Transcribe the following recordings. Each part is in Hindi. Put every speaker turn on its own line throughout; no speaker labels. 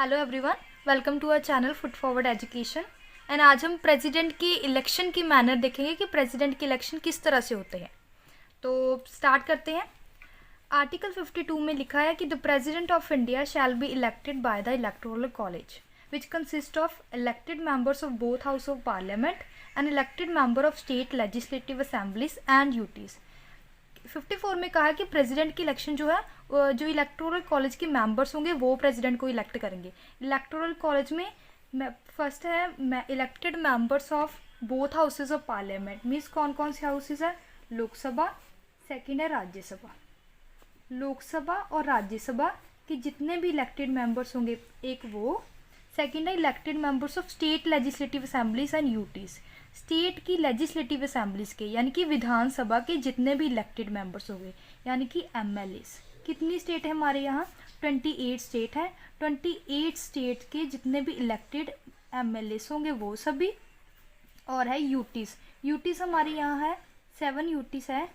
Hello everyone, welcome to our channel foot forward education. And आज हम प्रेसिडेंट की इलेक्शन की मैनर देखेंगे कि प्रेसिडेंट की इलेक्शन किस तरह से होते हैं। तो स्टार्ट करते हैं। आर्टिकल 52 में लिखा है कि the president of India shall be elected by the electoral college which consist of elected members of both house of parliament and elected member of state legislative assemblies and UTs. 54 में कहा कि प्रेसिडेंट की इलेक्शन जो है जो इलेक्टोरल कॉलेज के मेंबर्स होंगे वो प्रेसिडेंट को इलेक्ट करेंगे। इलेक्टोरल कॉलेज में फर्स्ट है elected members of both houses of parliament, means कौन कौन से हाउसेज है, लोकसभा, सेकंड है राज्यसभा। लोकसभा और राज्यसभा के जितने भी इलेक्टेड मेंबर्स होंगे एक वो, सेकंड है elected members of state legislative assemblies and UTs. State की लेजिस्लेटिव असेंबलीज के यानी कि विधानसभा के जितने भी इलेक्टेड मेंबर्स होंगे यानी कि एमएलएस। कितनी स्टेट है हमारे यहाँ, 28 स्टेट है। 28 स्टेट के जितने भी इलेक्टेड एमएलएस होंगे वो सभी। और है यूटीज़। यूटीज़ हमारे यहाँ है 7 यूटीज़ है,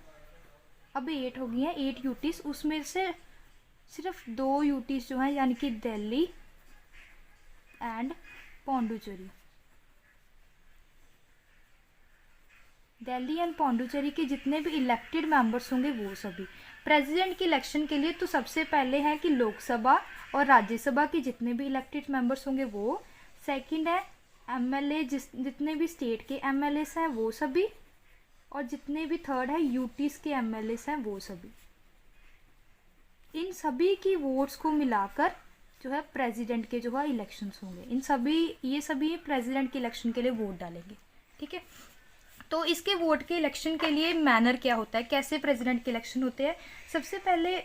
अब 8 हो गई हैं 8 यूटीज़। उसमें से सिर्फ 2 यूटीज़ जो हैं यानी कि दिल्ली एंड पौंडुचेरी। दिल्ली एंड पौंडुचेरी के जितने भी इलेक्टेड मेंबर्स होंगे वो सभी। प्रेसिडेंट की इलेक्शन के लिए तो सबसे पहले है कि लोकसभा और राज्यसभा के जितने भी इलेक्टेड मेंबर्स होंगे वो। सेकंड है एमएलए, जितने भी स्टेट के एमएलएस हैं वो सभी। और जितने भी थर्ड है यूटीज़ के एमएलएस हैं वो सभी। इन सभी की वोट्स को मिलाकर जो है प्रेसिडेंट के जो है इलेक्शंस होंगे। ये सभी प्रेसिडेंट के इलेक्शन के लिए वोट डालेंगे, ठीक है। तो इसके वोट के इलेक्शन के लिए मैनर क्या होता है, कैसे प्रेसिडेंट के इलेक्शन होते हैं। सबसे पहले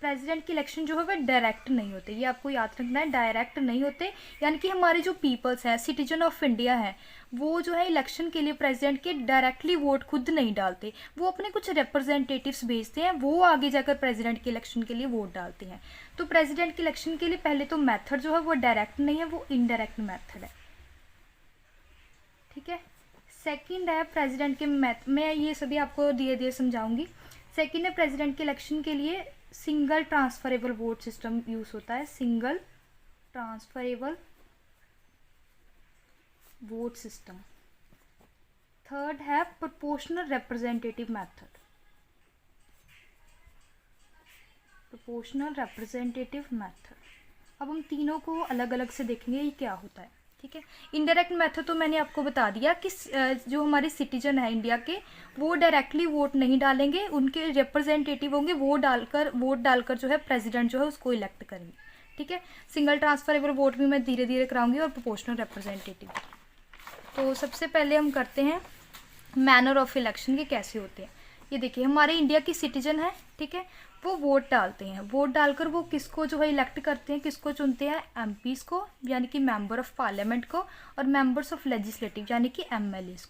प्रेसिडेंट की इलेक्शन जो है वह डायरेक्ट नहीं होते, ये आपको याद रखना है, डायरेक्ट नहीं होते। यानी कि हमारे जो पीपल्स हैं, सिटीजन ऑफ इंडिया हैं, वो जो है इलेक्शन के लिए प्रेसिडेंट के डायरेक्टली वोट खुद नहीं डालते, वो अपने कुछ रिप्रेजेंटेटिव्स भेजते हैं, वो आगे जाकर प्रेसिडेंट के इलेक्शन के लिए वोट डालते हैं। तो प्रेसिडेंट के इलेक्शन के लिए पहले तो मैथड जो है वो डायरेक्ट नहीं है, वो इनडायरेक्ट मैथड है, ठीक है। सेकंड है प्रेसिडेंट के मैं ये सभी आपको धीरे धीरे समझाऊंगी। सेकंड है प्रेसिडेंट के इलेक्शन के लिए single transferable vote system use होता है, single transferable vote system. Third है proportional representative method, proportional representative method. अब हम तीनों को अलग अलग से देखेंगे ये क्या होता है, ठीक है। इनडायरेक्ट मेथड तो मैंने आपको बता दिया कि जो हमारे सिटीजन है इंडिया के वो डायरेक्टली वोट नहीं डालेंगे, उनके रिप्रेजेंटेटिव होंगे, वोट डालकर जो है प्रेसिडेंट जो है उसको इलेक्ट करेंगे, ठीक है। सिंगल ट्रांसफरेबल वोट भी मैं धीरे धीरे कराऊंगी और प्रोपोर्शनल रिप्रेजेंटेटिव। तो सबसे पहले हम करते हैं मैनर ऑफ इलेक्शन के कैसे होते हैं। ये देखिए हमारे इंडिया की सिटीजन है, ठीक है, वो वोट डालते हैं, वोट डालकर वो किसको जो है इलेक्ट करते हैं, किसको चुनते हैं, एमपीज़ को यानी कि मेंबर ऑफ पार्लियामेंट को, और मेंबर्स ऑफ लेजिस्लेटिव यानी कि एमएलएस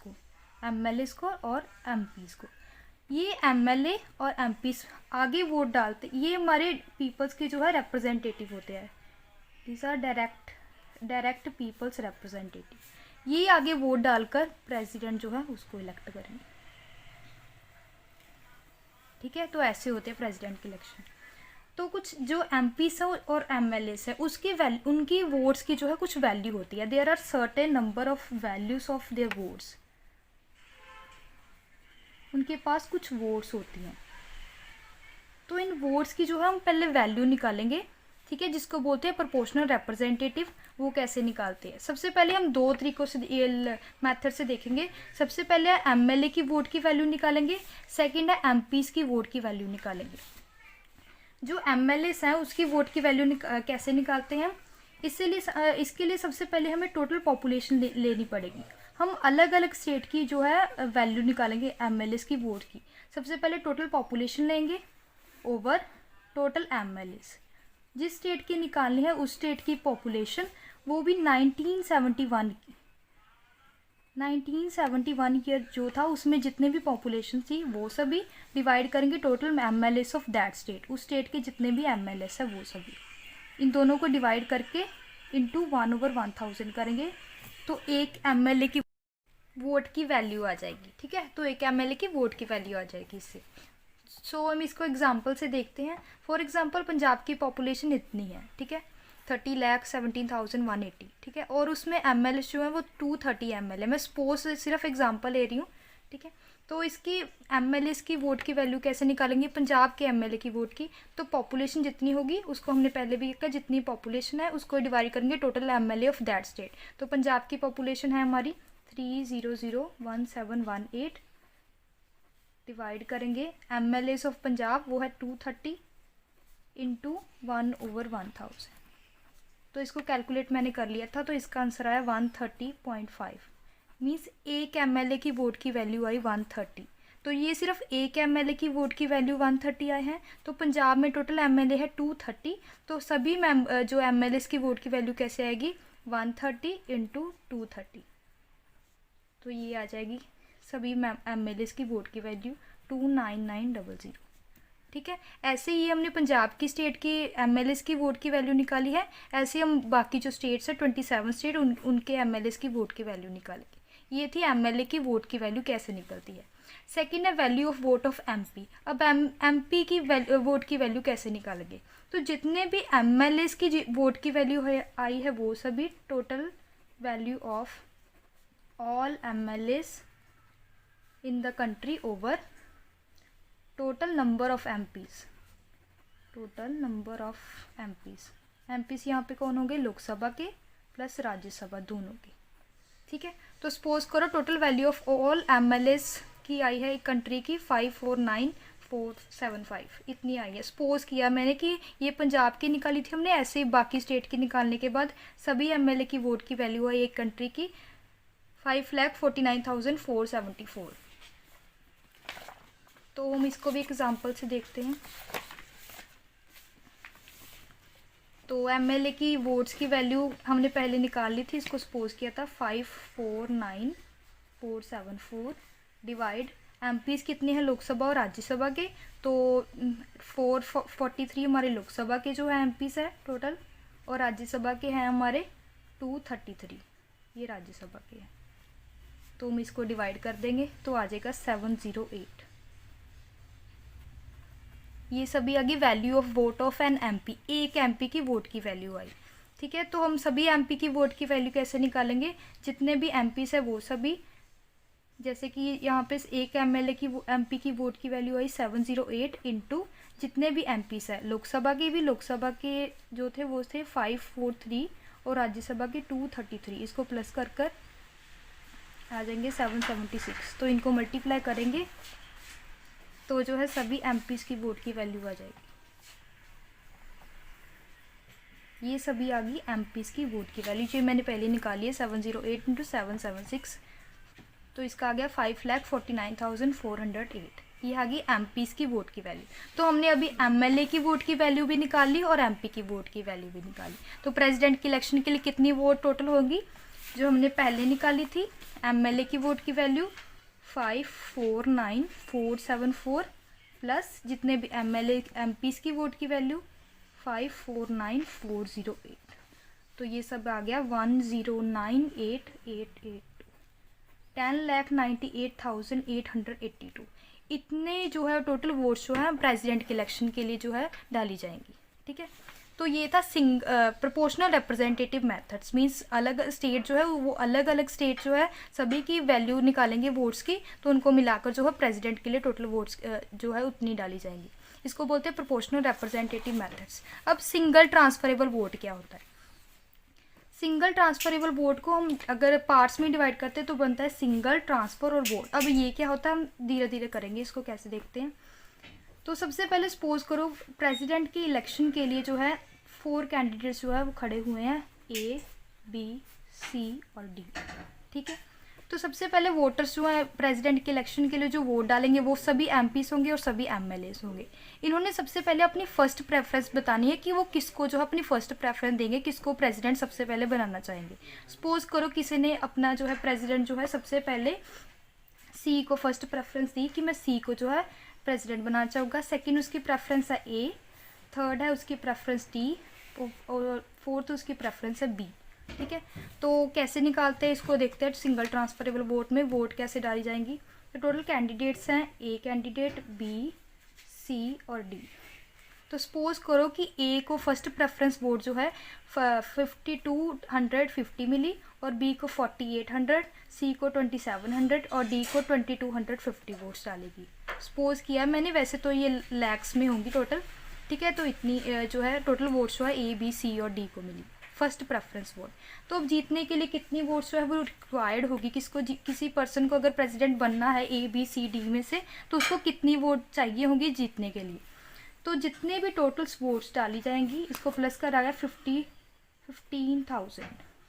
को और एमपीज़ को। ये एमएलए और एमपीज़ आगे वोट डालते, ये हमारे पीपल्स के जो है रिप्रेजेंटेटिव होते हैं, these are direct peoples representative. ये आगे वोट डालकर प्रेसिडेंट जो है उसको इलेक्ट करेंगे, ठीक है। तो ऐसे होते हैं प्रेसिडेंट के इलेक्शन। तो कुछ जो एमपीस है और एमएलएस है उसकी उनकी वोट्स की जो है कुछ वैल्यू होती है, there are certain number of values of their votes, उनके पास कुछ वोट्स होती हैं। तो इन वोट्स की जो है हम पहले वैल्यू निकालेंगे, ठीक है, जिसको बोलते हैं प्रोपोर्शनल रिप्रेजेंटेटिव। वो कैसे निकालते हैं, सबसे पहले हम 2 तरीकों से मेथड से देखेंगे। सबसे पहले एमएलए की वोट की वैल्यू निकालेंगे, सेकंड है एमपीज़ की वोट की वैल्यू निकालेंगे। जो एमएलएस हैं उसकी वोट की वैल्यू कैसे निकालते हैं, इसके लिए सबसे पहले हमें टोटल पॉपुलेशन लेनी पड़ेगी। हम अलग अलग स्टेट की जो है वैल्यू निकालेंगे एमएलएस की वोट की। सबसे पहले टोटल पॉपुलेशन लेंगे ओवर टोटल एमएलएस। जिस स्टेट की निकालनी है उस स्टेट की पॉपुलेशन, वो भी 1971 की 1971 ईयर जो था उसमें जितने भी पॉपुलेशन थी वो सभी डिवाइड करेंगे total MLAs of that state, उस स्टेट के जितने भी एमएलएस है वो सभी। इन दोनों को डिवाइड करके इंटू 1/1000 करेंगे तो एक एमएलए की वोट की वैल्यू आ जाएगी, ठीक है। तो एक एमएलए की वोट की वैल्यू आ जाएगी इससे। सो हम इसको एग्जाम्पल से देखते हैं। फॉर एग्जाम्पल पंजाब की पॉपुलेशन इतनी है, ठीक है, 30,17,180, ठीक है। और उसमें ML जो है वो 230 ML है। मैं सपोज सिर्फ एग्जांपल ले रही हूँ, ठीक है। तो इसकी ML की वोट की वैल्यू कैसे निकालेंगे पंजाब के ML की वोट की? तो पॉपुलेशन जितनी होगी उसको हमने पहले भी कहा, जितनी पॉपुलेशन है उसको डिवाइड करेंगे total ML of that state. तो पंजाब की पॉपुलेशन है हमारी 3001718, डिवाइड करेंगे ML ऑफ पंजाब वो है 230 इंटू 1/1000। तो इसको कैलकुलेट मैंने कर लिया था, तो इसका आंसर आया 130.5। मीन्स एक ML की वोट की वैल्यू आई 130। तो ये सिर्फ एक ML की वोट की वैल्यू 130 आए हैं। तो पंजाब में टोटल ML है 230, तो सभी जो ML की वोट की वैल्यू कैसे आएगी 130 इंटू 230। तो ये आ जाएगी सभी ML की वोट की वैल्यू 29900, ठीक है। ऐसे ही हमने पंजाब की स्टेट की ML की वोट की वैल्यू निकाली है। ऐसे ही हम बाकी जो स्टेट्स है 27 स्टेट उनके ML की वोट की वैल्यू निकालेंगे। ये थी ML की वोट की वैल्यू कैसे निकलती है। सेकंड है value of vote of MP। अब MP की वोट की वैल्यू कैसे निकालेंगे? तो जितने भी ML की वोट की वैल्यू आई है वो सभी total value of all ML in the country over total number of MPs। Total number of MPs यहाँ पे कौन होंगे? लोकसभा के प्लस राज्यसभा दोनों के, ठीक है। तो सपोज करो total value of all MLs की आई है एक कंट्री की 549,475, इतनी आई है। सपोज किया मैंने कि ये पंजाब की निकाली थी हमने, ऐसे ही बाकी स्टेट की निकालने के बाद सभी ML की वोट की वैल्यू है एक कंट्री की 5,49,474। तो हम इसको भी एग्जाम्पल से देखते हैं। तो ML की वोट्स की वैल्यू हमने पहले निकाल ली थी, इसको सपोज किया था 549,474 डिवाइड MPs कितने हैं लोकसभा और राज्यसभा के? तो 443 हमारे लोकसभा के जो है MPs है टोटल, और राज्यसभा के हैं हमारे 233, ये राज्यसभा के हैं। तो हम इसको डिवाइड कर देंगे तो आ जाएगा 708। ये सभी आ गई value of vote of an MP। एक MP की वोट की वैल्यू आई, ठीक है। तो हम सभी MP की वोट की वैल्यू कैसे निकालेंगे? जितने भी MPs है वो सभी, जैसे कि यहाँ पे एक MP की वोट की वैल्यू आई 708 इंटू जितने भी MPs है लोकसभा के भी, लोकसभा के जो थे वो थे 543 और राज्यसभा के 233, इसको प्लस कर कर आ जाएंगे 776। तो इनको मल्टीप्लाई करेंगे तो जो है सभी MPs की वोट की वैल्यू आ जाएगी। ये सभी आ गई MPs की वोट की वैल्यू जो मैंने पहले निकाली है 708 इंटू 776, तो इसका आ गया 5,49,408। ये आ गई MPs की वोट की वैल्यू। तो हमने अभी MLA की वोट की वैल्यू भी निकाली और MP की वोट की वैल्यू भी निकाली। तो प्रेसिडेंट की इलेक्शन के लिए कितनी वोट टोटल होगी? जो हमने पहले निकाली थी MLA की वोट की वैल्यू 549,474 प्लस जितने भी MPs की वोट की वैल्यू 549,408, तो ये सब आ गया 109,888, 10,98,882। इतने जो है टोटल वोट्स जो है प्रेसिडेंट के इलेक्शन के लिए जो है डाली जाएंगी, ठीक है। तो ये था प्रोपोर्शनल रिप्रेजेंटेटिव मेथड्स। मींस अलग स्टेट जो है वो अलग अलग स्टेट जो है सभी की वैल्यू निकालेंगे वोट्स की, तो उनको मिलाकर जो है प्रेसिडेंट के लिए टोटल वोट्स जो है उतनी डाली जाएंगी। इसको बोलते हैं प्रोपोर्शनल रिप्रेजेंटेटिव मेथड्स। अब सिंगल ट्रांसफरेबल वोट क्या होता है? सिंगल ट्रांसफरेबल वोट को हम अगर पार्ट्स में डिवाइड करते हैं तो बनता है सिंगल, ट्रांसफर और वोट। अब ये क्या होता है हम धीरे धीरे करेंगे, इसको कैसे देखते हैं। तो सबसे पहले सपोज करो प्रेसिडेंट की इलेक्शन के लिए जो है 4 कैंडिडेट्स जो है वो खड़े हुए हैं A, B, C और D, ठीक है। तो सबसे पहले वोटर्स जो है प्रेसिडेंट के इलेक्शन के लिए जो वोट डालेंगे वो सभी MPs होंगे और सभी MLAs होंगे। इन्होंने सबसे पहले अपनी फर्स्ट प्रेफरेंस बतानी है कि वो किसको जो है अपनी फर्स्ट प्रेफरेंस देंगे, किसको प्रेसिडेंट सबसे पहले बनाना चाहेंगे। सपोज करो किसी ने अपना जो है प्रेसिडेंट जो है सबसे पहले C को फर्स्ट प्रेफरेंस दी कि मैं C को जो है प्रेसिडेंट बनाना चाहूँगा। सेकेंड उसकी प्रेफरेंस है A, थर्ड है उसकी प्रेफरेंस D और फोर्थ उसकी प्रेफरेंस है B, ठीक है। तो कैसे निकालते हैं इसको देखते हैं। सिंगल ट्रांसफरेबल वोट में वोट कैसे डाली जाएंगी? तो टोटल कैंडिडेट्स हैं A कैंडिडेट, B, C और D, तो सपोज करो कि ए को फर्स्ट प्रेफरेंस वोट जो है 5250 मिली और बी को 4800, सी को 2700 और डी को 2250 वोट्स डालेगी। सपोज किया मैंने, वैसे तो ये लैक्स में होंगी टोटल, ठीक है। तो इतनी जो है टोटल वोट्स जो है ए बी सी और डी को मिली फर्स्ट प्रेफरेंस वोट। तो अब जीतने के लिए कितनी वोट्स जो है वो रिक्वायर्ड होगी, किसी पर्सन को अगर प्रेसिडेंट बनना है ए बी सी डी में से, तो उसको कितनी वोट चाहिए होंगी जीतने के लिए। तो जितने भी टोटल्स वोट्स डाली जाएंगी, इसको प्लस करा गया 15,000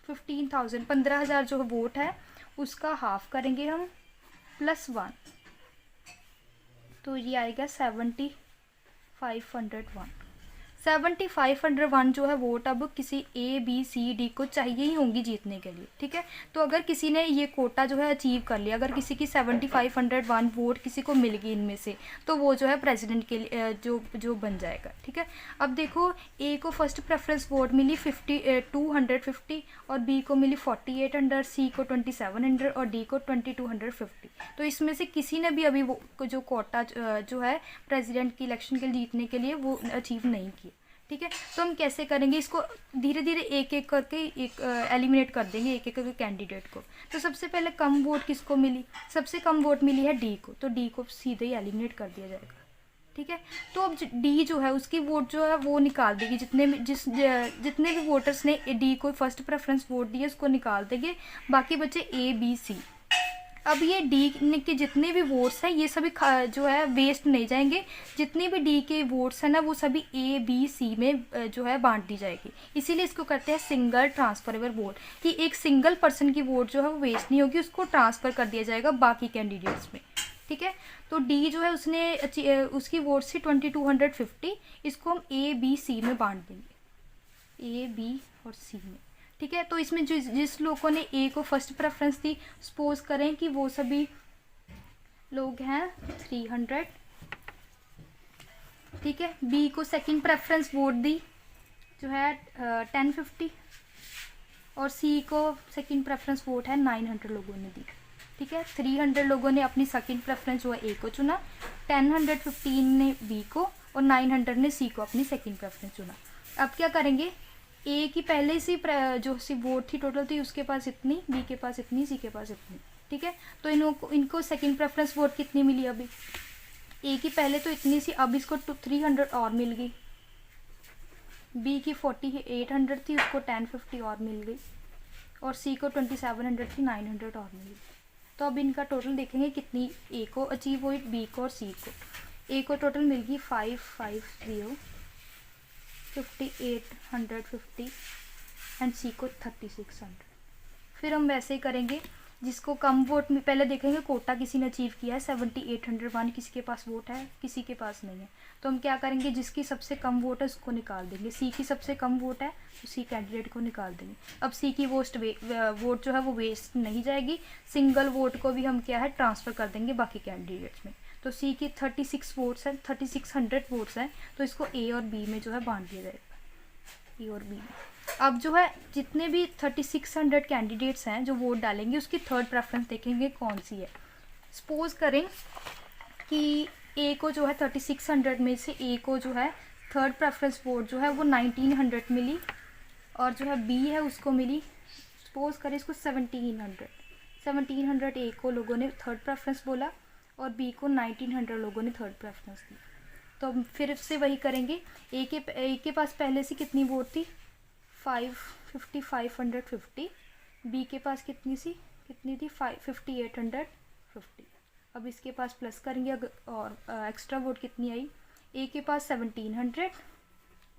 15,000 जो वोट है उसका हाफ करेंगे हम +1, तो ये आएगा 7,501 जो है वोट अब किसी ए बी सी डी को चाहिए ही होंगी जीतने के लिए, ठीक है। तो अगर किसी ने ये कोटा जो है अचीव कर लिया, अगर किसी की 7,501 वोट किसी को मिल गई इनमें से, तो वो जो है प्रेसिडेंट के लिए जो बन जाएगा, ठीक है। अब देखो ए को फर्स्ट प्रेफरेंस वोट मिली 250 और बी को मिली 4800, सी को 2700 और डी को 2250। तो इसमें से किसी ने भी अभी वो जो कोटा जो है प्रेसिडेंट की इलेक्शन के लिए जीतने के लिए वो अचीव नहीं किया, ठीक है। तो हम कैसे करेंगे इसको, धीरे धीरे एक एक करके एलिमिनेट कर देंगे एक एक करके कैंडिडेट को। तो सबसे पहले कम वोट किसको मिली, सबसे कम वोट मिली है डी को, तो डी को सीधे ही एलिमिनेट कर दिया जाएगा, ठीक है। तो अब डी जो है उसकी वोट जो है वो निकाल देगी, जितने भी वोटर्स ने डी को फर्स्ट प्रेफरेंस वोट दिए उसको निकाल देंगे, बाकी बचे ए बी सी। अब ये डी के जितने भी वोट्स हैं ये सभी जो है वेस्ट नहीं जाएंगे, जितने भी डी के वोट्स हैं ना वो सभी ए बी सी में जो है बांट दी जाएगी। इसीलिए इसको करते हैं सिंगल ट्रांसफरेबल वोट, कि एक सिंगल पर्सन की वोट जो है वो वेस्ट नहीं होगी, उसको ट्रांसफ़र कर दिया जाएगा बाकी कैंडिडेट्स में, ठीक है। तो डी जो है उसकी वोट्स थी 2250, इसको हम ए बी सी में बांट देंगे, ए बी और सी में, ठीक है। तो इसमें जिस लोगों ने ए को फर्स्ट प्रेफरेंस दी, सपोज करें कि वो सभी लोग हैं 300, ठीक है। बी को सेकंड प्रेफरेंस वोट दी जो है 1050 और सी को सेकंड प्रेफरेंस वोट है 900 लोगों ने दी, ठीक है। 300 लोगों ने अपनी सेकंड प्रेफरेंस जो है ए को चुना, 1015 ने बी को और 900 ने सी को अपनी सेकंड प्रेफरेंस चुना। अब क्या करेंगे, ए की पहले से जो सी वोट थी टोटल थी उसके पास इतनी, बी के पास इतनी, सी के पास इतनी, ठीक है। तो इनको सेकंड प्रेफरेंस वोट कितनी मिली, अभी ए की पहले तो इतनी सी, अब इसको 300 और मिल गई। बी की 4800 थी, उसको 1050 और मिल गई, और सी को 2700 थी, 900 और मिल गई। तो अब इनका टोटल देखेंगे कितनी ए को अचीव हुई, बी को और सी को। ए को टोटल मिल गई 550, 5850 एंड सी को 3600। फिर हम वैसे ही करेंगे, जिसको कम वोट में पहले देखेंगे कोटा किसी ने अचीव किया है 7801, किसी के पास वोट है, किसी के पास नहीं है। तो हम क्या करेंगे, जिसकी सबसे कम वोट है उसको निकाल देंगे। सी की सबसे कम वोट है तो सी कैंडिडेट को निकाल देंगे। अब सी की वोट जो है वो वेस्ट नहीं जाएगी, सिंगल वोट को भी हम क्या है ट्रांसफ़र कर देंगे बाकी कैंडिडेट्स में। तो सी की 36 वोट्स हैं, 3600 वोट्स हैं, तो इसको ए और बी में जो है बांट दिया जाएगा, ए और बी में। अब जो है जितने भी 3600 कैंडिडेट्स हैं जो वोट डालेंगे उसकी थर्ड प्रेफरेंस देखेंगे कौन सी है। सपोज करें कि ए को जो है 3600 में से ए को जो है थर्ड प्रेफरेंस वोट जो है वो 1900 मिली, और जो है बी है उसको मिली, सपोज करें इसको 1700 ए को लोगों ने थर्ड प्रेफरेंस बोला और बी को 1900 लोगों ने थर्ड प्रेफरेंस दी। तो हम फिर से वही करेंगे, ए के पास पहले से कितनी वोट थी 550, बी के पास कितनी थी 5850। अब इसके पास प्लस करेंगे और एक्स्ट्रा वोट कितनी आई, ए के पास 1700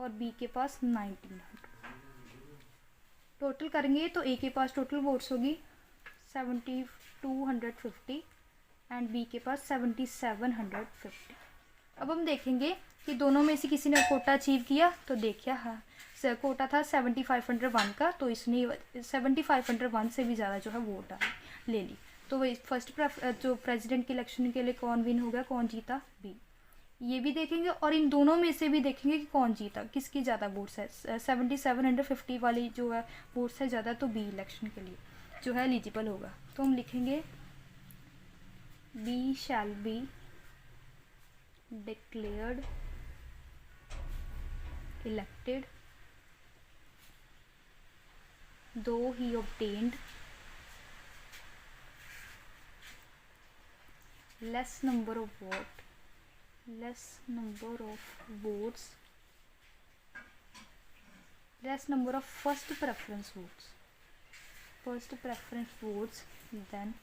और बी के पास 1900। टोटल करेंगे तो ए के पास टोटल वोट्स होगी 7250 एंड बी के पास 7750। अब हम देखेंगे कि दोनों में से किसी ने कोटा अचीव किया, तो देखिए हाँ कोटा था 7501 का, तो इसने 7501 से भी ज़्यादा जो है वोट ले ली। तो वही फर्स्ट जो प्रेसिडेंट के इलेक्शन के लिए कौन विन हो गया, कौन जीता, बी। ये भी देखेंगे और इन दोनों में से भी देखेंगे कि कौन जीता, किसकी ज़्यादा वोट्स है। 7750 वाली जो है वोट्स है ज़्यादा, तो बी इलेक्शन के लिए जो है एलिजिबल होगा। तो हम लिखेंगे B shall be declared elected, though he obtained less number of votes, less number of first preference votes than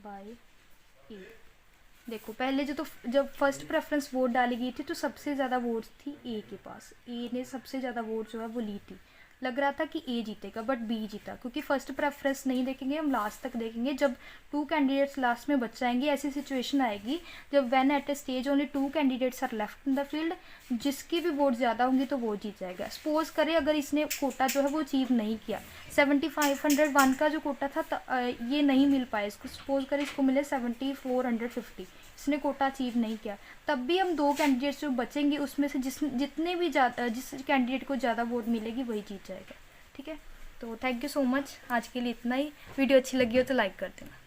by A। देखो पहले जब फर्स्ट प्रेफरेंस वोट डाली गई थी तो सबसे ज़्यादा वोट्स थी ए के पास, ए ने सबसे ज़्यादा वोट जो है वो ली थी। लग रहा था कि ए जीतेगा बट बी जीता, क्योंकि फर्स्ट प्रेफरेंस नहीं देखेंगे, हम लास्ट तक देखेंगे। जब 2 कैंडिडेट्स लास्ट में बच जाएंगे, ऐसी सिचुएशन आएगी जब when at a stage only 2 candidates are left in the field, जिसकी भी वोट ज़्यादा होंगी तो वो जीत जाएगा। सपोज करें अगर इसने कोटा जो है वो अचीव नहीं किया, 7501 का जो कोटा था ये नहीं मिल पाया इसको, सपोज करें इसको मिले 7450, इसने कोटा अचीव नहीं किया, तब भी हम 2 कैंडिडेट्स जो बचेंगे उसमें से जिस कैंडिडेट को ज़्यादा वोट मिलेगी वही जीत जाएगा। ठीक है, तो थैंक यू सो मच, आज के लिए इतना ही। वीडियो अच्छी लगी हो तो लाइक कर देना।